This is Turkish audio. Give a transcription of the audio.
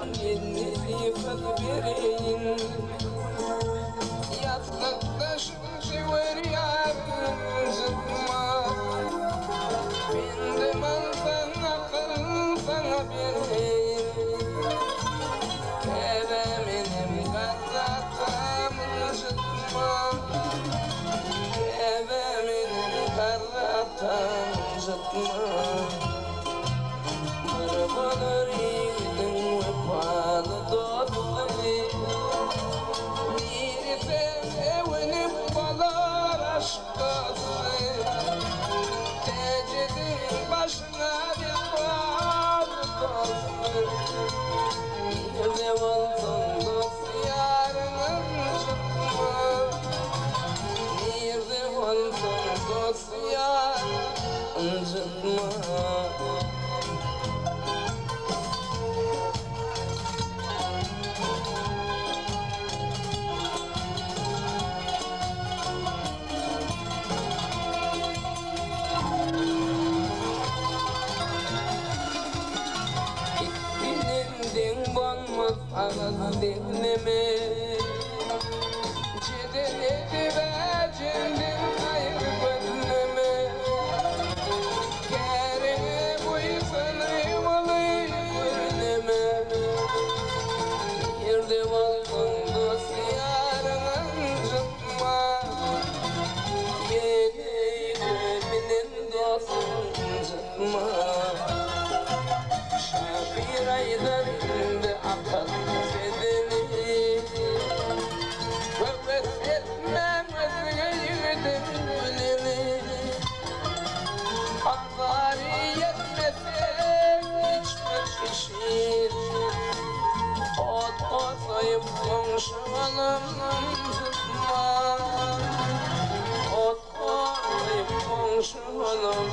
Yenileyip vereyim. Yataktaşın civar yarın zıtma. Ben de mantan akıl sana vereyim. Keve benim karatamın zıtma. Keve benim karatamın zıtma. Mırbalar yiğidin vefalı dostları. Bir sevenip balar aşkası. Tecidin başına bir bağlı dostları. Bir de olsun dost yarının çıkma. Bir de olsun dost yarının çıkma. Dinledin banmaz ağız dinleme. Cidden ediver cendin hayır gözleme. Kerine buysan eyvalı görleme. Bir de olsun dost yarının çıkma. Yeni gönlünün dostun çıkma. Bir aydan de akıl sedeni. Kuvvet etmem özgeydim güleni. Akvari yetmesek içme şişir. Ot sayıp komşularım tutma. Ot sayıp komşularım